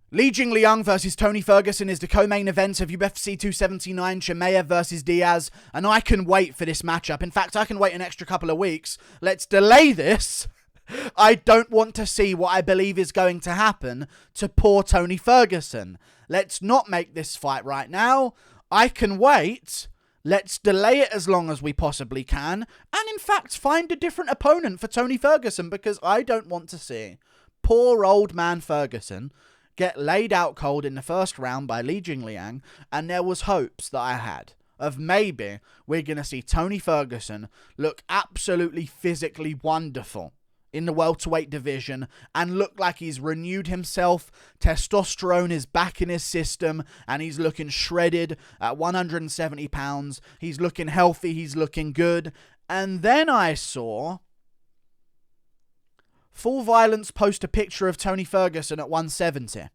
Li Jingliang versus Tony Ferguson is the co-main event of UFC 279, Chimaev versus Diaz, and I can wait for this matchup. In fact, I can wait an extra couple of weeks. Let's delay this. I don't want to see what I believe is going to happen to poor Tony Ferguson. Let's not make this fight right now. I can wait. Let's delay it as long as we possibly can, and in fact, find a different opponent for Tony Ferguson, because I don't want to see poor old man Ferguson get laid out cold in the first round by Li Jingliang, and there was hopes that I had of maybe we're going to see Tony Ferguson look absolutely physically wonderful in the welterweight division and look like he's renewed himself. Testosterone is back in his system and he's looking shredded at 170 pounds. He's looking healthy, he's looking good. And then I saw Full Violence post a picture of Tony Ferguson at 170.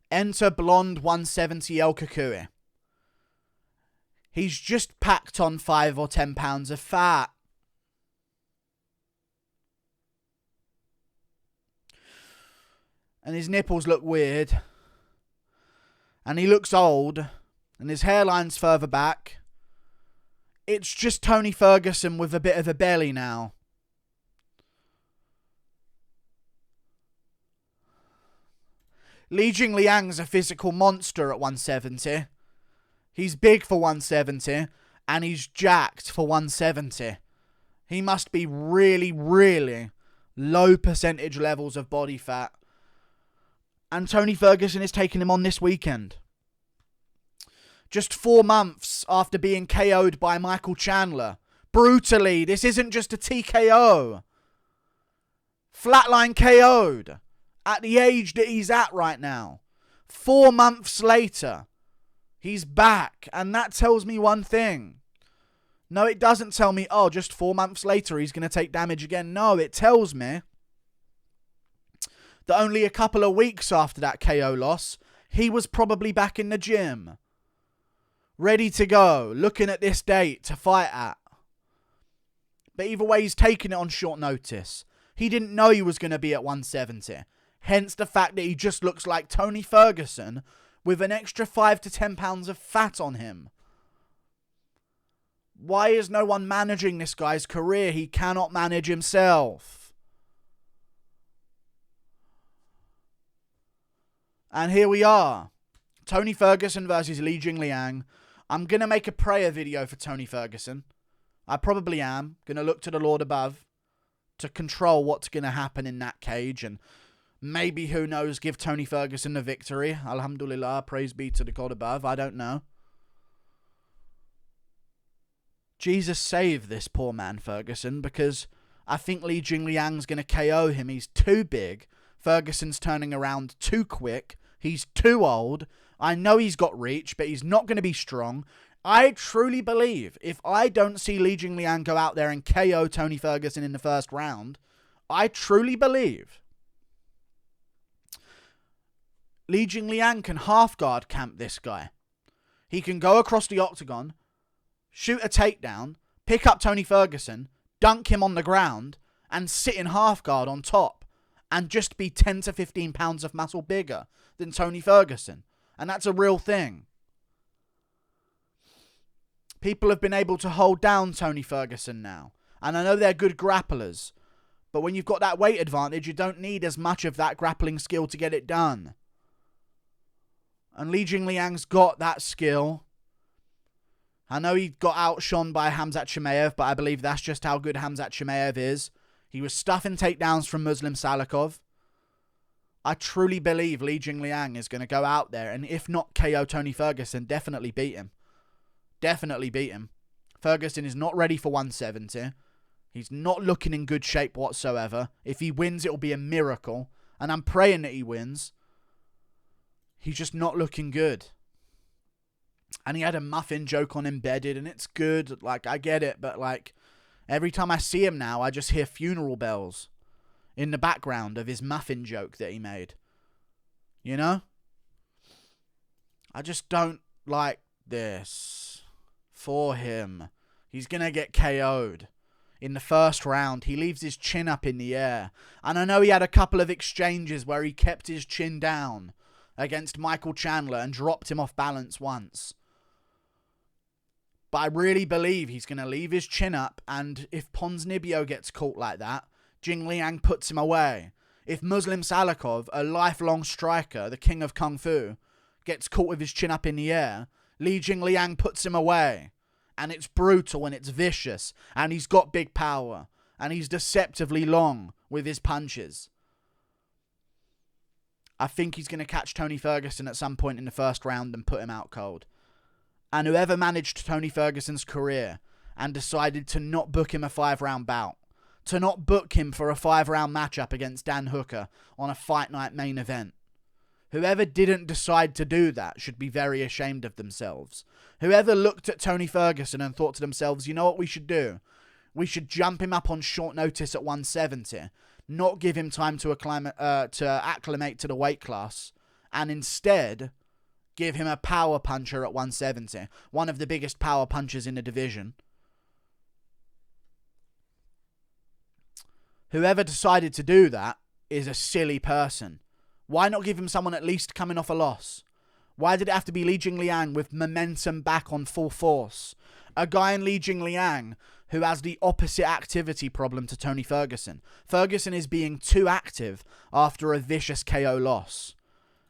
Enter blonde 170 El Kukui. He's just packed on 5 or 10 pounds of fat. And his nipples look weird. And he looks old. And his hairline's further back. It's just Tony Ferguson with a bit of a belly now. Li Jingliang's a physical monster at 170. He's big for 170, and he's jacked for 170. He must be really, really low percentage levels of body fat. And Tony Ferguson is taking him on this weekend. Just 4 months after being KO'd by Michael Chandler. Brutally, this isn't just a TKO. Flatline KO'd. At the age that he's at right now. 4 months later, he's back. And that tells me one thing. No, it doesn't tell me, oh, just 4 months later he's going to take damage again. No, it tells me that only a couple of weeks after that KO loss, he was probably back in the gym. Ready to go. Looking at this date to fight at. But either way, he's taking it on short notice. He didn't know he was going to be at 170. Hence the fact that he just looks like Tony Ferguson with an extra 5 to 10 pounds of fat on him. Why is no one managing this guy's career? He cannot manage himself. And here we are. Tony Ferguson versus Li Jingliang. I'm going to make a prayer video for Tony Ferguson. I probably am. Going to look to the Lord above to control what's going to happen in that cage, and maybe, who knows, give Tony Ferguson the victory. Alhamdulillah, praise be to the God above. I don't know. Jesus save this poor man Ferguson, because I think Li Jingliang's going to KO him. He's too big. Ferguson's turning around too quick. He's too old. I know he's got reach, but he's not going to be strong. I truly believe if I don't see Li Jingliang go out there and KO Tony Ferguson in the first round, I truly believe Li Jingliang can half guard camp this guy. He can go across the octagon, shoot a takedown, pick up Tony Ferguson, dunk him on the ground, and sit in half guard on top, and just be 10 to 15 pounds of muscle bigger than Tony Ferguson. And that's a real thing. People have been able to hold down Tony Ferguson now. And I know they're good grapplers. But when you've got that weight advantage, you don't need as much of that grappling skill to get it done. And Li Jingliang's got that skill. I know he got outshone by Khamzat Chimaev, but I believe that's just how good Khamzat Chimaev is. He was stuffing takedowns from Muslim Salikov. I truly believe Li Jingliang is going to go out there and, if not KO Tony Ferguson, definitely beat him. Definitely beat him. Ferguson is not ready for 170. He's not looking in good shape whatsoever. If he wins, it'll be a miracle. And I'm praying that he wins. He's just not looking good. And he had a muffin joke on Embedded, and it's good. Like, I get it, but like, every time I see him now, I just hear funeral bells in the background of his muffin joke that he made. You know? I just don't like this for him. He's going to get KO'd. in the first round. He leaves his chin up in the air. And I know he had a couple of exchanges where he kept his chin down against Michael Chandler and dropped him off balance once. But I really believe he's going to leave his chin up, and if Ponzinibbio gets caught like that, Jingliang puts him away. If Muslim Salikov, a lifelong striker, the king of Kung Fu, gets caught with his chin up in the air, Li Jingliang puts him away. And it's brutal and it's vicious, and he's got big power, and he's deceptively long with his punches. I think he's going to catch Tony Ferguson at some point in the first round and put him out cold. And whoever managed Tony Ferguson's career and decided to not book him a 5-round bout, to not book him for a 5-round matchup against Dan Hooker on a Fight Night main event, whoever didn't decide to do that should be very ashamed of themselves. Whoever looked at Tony Ferguson and thought to themselves, you know what we should do? We should jump him up on short notice at 170, not give him time to acclimate to the weight class, and instead give him a power puncher at 170, one of the biggest power punchers in the division. Whoever decided to do that is a silly person. Why not give him someone at least coming off a loss? Why did it have to be Li Jingliang with momentum back on full force? A guy in Li Jingliang who has the opposite activity problem to Tony Ferguson. Ferguson is being too active after a vicious KO loss.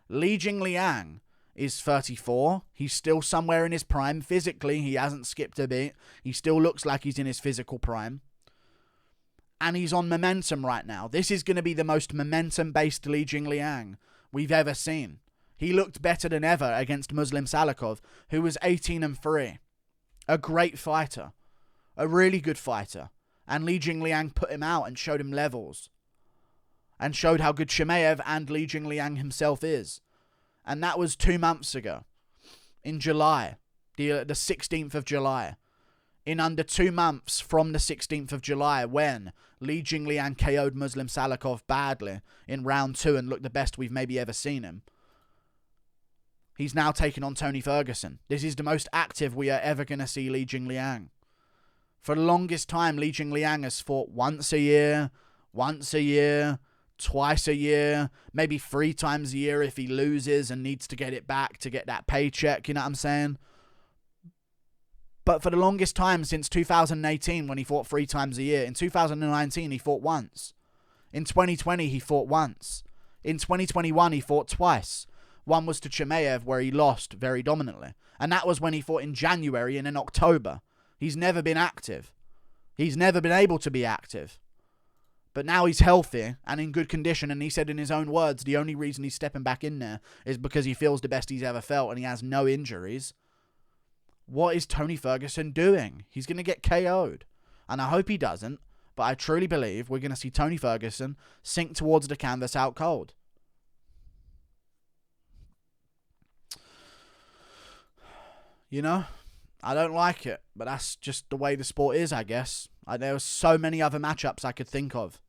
Li Jingliang is 34. He's still somewhere in his prime. Physically, he hasn't skipped a beat. He still looks like he's in his physical prime. And he's on momentum right now. This is going to be the most momentum-based Li Jingliang we've ever seen. He looked better than ever against Muslim Salikov, who was 18-3. A great fighter. A really good fighter. And Li Jingliang put him out and showed him levels. And showed how good Chimaev and Li Jingliang himself is. And that was 2 months ago. In July. The 16th of July. In under 2 months from the 16th of July, when Li Jingliang KO'd Muslim Salikov badly in round 2 and looked the best we've maybe ever seen him. He's now taken on Tony Ferguson. This is the most active we are ever going to see Li Jingliang. For the longest time, Li Jingliang has fought once a year, twice a year, maybe 3 times a year if he loses and needs to get it back to get that paycheck, you know what I'm saying? But for the longest time, since 2018, when he fought 3 times a year, in 2019, he fought once. In 2020, he fought once. In 2021, he fought twice. One was to Chimaev, where he lost very dominantly. And that was when he fought in January and in October. He's never been active. He's never been able to be active. But now he's healthy and in good condition, and he said in his own words, the only reason he's stepping back in there is because he feels the best he's ever felt and he has no injuries. What is Tony Ferguson doing? He's going to get KO'd. And I hope he doesn't, but I truly believe we're going to see Tony Ferguson sink towards the canvas out cold. You know, I don't like it, but that's just the way the sport is, I guess. There were so many other matchups I could think of.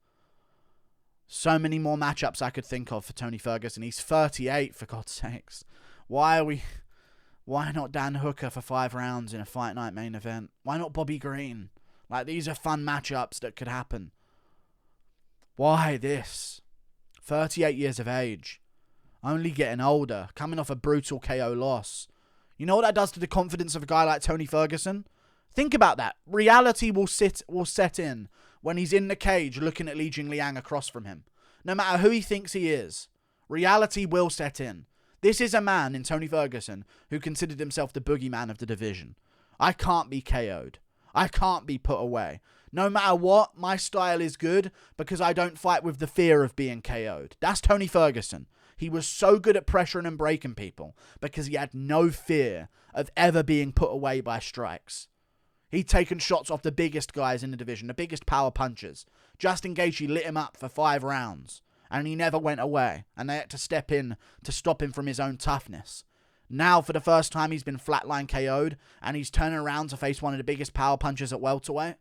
So many more matchups I could think of for Tony Ferguson. He's 38, for God's sakes. Why not Dan Hooker for 5 rounds in a Fight Night main event? Why not Bobby Green? Like, these are fun matchups that could happen. Why this? 38 years of age. Only getting older. Coming off a brutal KO loss. You know what that does to the confidence of a guy like Tony Ferguson? Think about that. Reality will set in when he's in the cage looking at Li Jingliang across from him. No matter who he thinks he is, reality will set in. This is a man in Tony Ferguson who considered himself the boogeyman of the division. I can't be KO'd. I can't be put away. No matter what, my style is good because I don't fight with the fear of being KO'd. That's Tony Ferguson. He was so good at pressuring and breaking people because he had no fear of ever being put away by strikes. He'd taken shots off the biggest guys in the division, the biggest power punchers. Justin Gaethje lit him up for 5 rounds, and he never went away, and they had to step in to stop him from his own toughness. Now, for the first time, he's been flatline KO'd, and he's turning around to face one of the biggest power punchers at welterweight.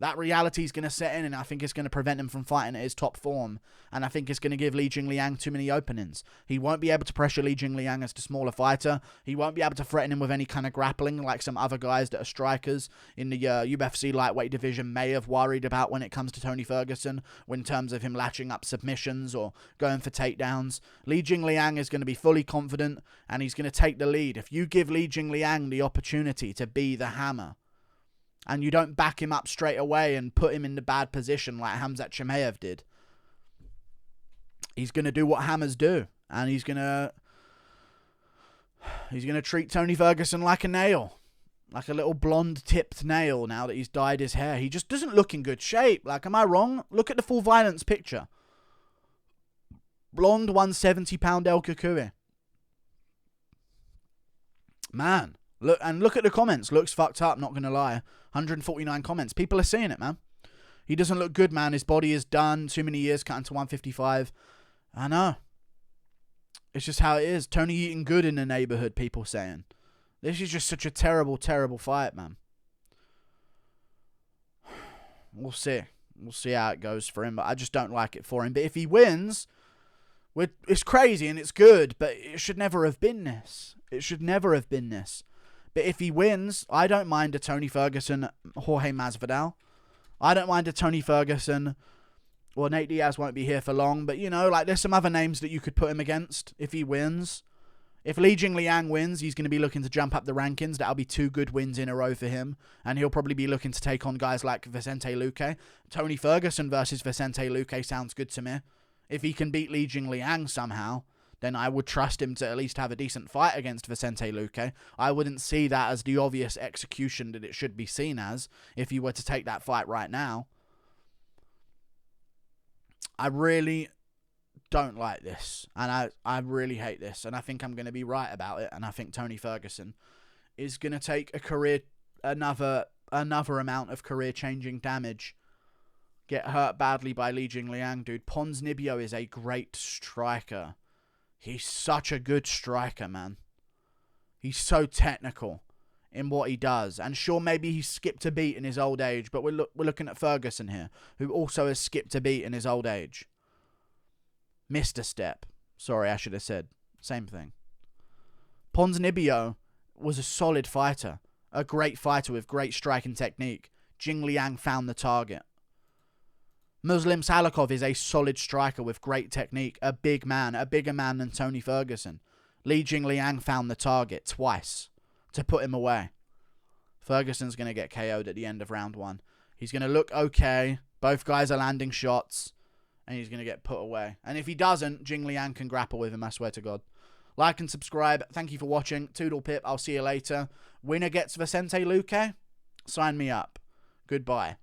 That reality is going to set in, and I think it's going to prevent him from fighting at his top form. And I think it's going to give Li Jingliang too many openings. He won't be able to pressure Li Jingliang as the smaller fighter. He won't be able to threaten him with any kind of grappling like some other guys that are strikers in the UFC lightweight division may have worried about when it comes to Tony Ferguson, in terms of him latching up submissions or going for takedowns. Li Jingliang is going to be fully confident, and he's going to take the lead. If you give Li Jingliang the opportunity to be the hammer, and you don't back him up straight away and put him in the bad position like Khamzat Chimaev did, he's going to do what hammers do. And he's going to treat Tony Ferguson like a nail. Like a little blonde-tipped nail now that he's dyed his hair. He just doesn't look in good shape. Like, am I wrong? Look at the full violence picture. Blonde, 170-pound El Kukui. Man. Look at the comments. Looks fucked up, not going to lie. 149 comments. People are seeing it, man. He doesn't look good, man. His body is done. Too many years cutting to 155. I know. It's just how it is. Tony eating good in the neighborhood, people saying. This is just such a terrible, terrible fight, man. We'll see. We'll see how it goes for him, but I just don't like it for him. But if he wins, it's crazy and it's good, but it should never have been this. It should never have been this. But if he wins, I don't mind a Tony Ferguson, Jorge Masvidal. I don't mind a Tony Ferguson. Well, Nate Diaz won't be here for long, but, you know, like, there's some other names that you could put him against if he wins. If Li Jingliang wins, he's going to be looking to jump up the rankings. That'll be 2 good wins in a row for him. And he'll probably be looking to take on guys like Vicente Luque. Tony Ferguson versus Vicente Luque sounds good to me. If he can beat Li Jingliang somehow, then I would trust him to at least have a decent fight against Vicente Luque. I wouldn't see that as the obvious execution that it should be seen as if you were to take that fight right now. I really don't like this, and I really hate this, and I think I'm going to be right about it, and I think Tony Ferguson is going to take another amount of career-changing damage, get hurt badly by Li Jingliang, dude. Ponzinibbio is a great striker. He's such a good striker, man. He's so technical in what he does. And sure, maybe he skipped a beat in his old age, but we're looking at Ferguson here, who also has skipped a beat in his old age. Missed a step. Sorry, I should have said. Same thing. Ponzinibbio was a solid fighter. A great fighter with great striking technique. Jingliang found the target. Muslim Salikov is a solid striker with great technique, a bigger man than Tony Ferguson. Li Jingliang found the target twice to put him away. Ferguson's going to get KO'd at the end of round 1. He's going to look okay. Both guys are landing shots, and he's going to get put away. And if he doesn't, Jingliang can grapple with him, I swear to God. Like and subscribe. Thank you for watching. Toodle pip. I'll see you later. Winner gets Vicente Luque. Sign me up. Goodbye.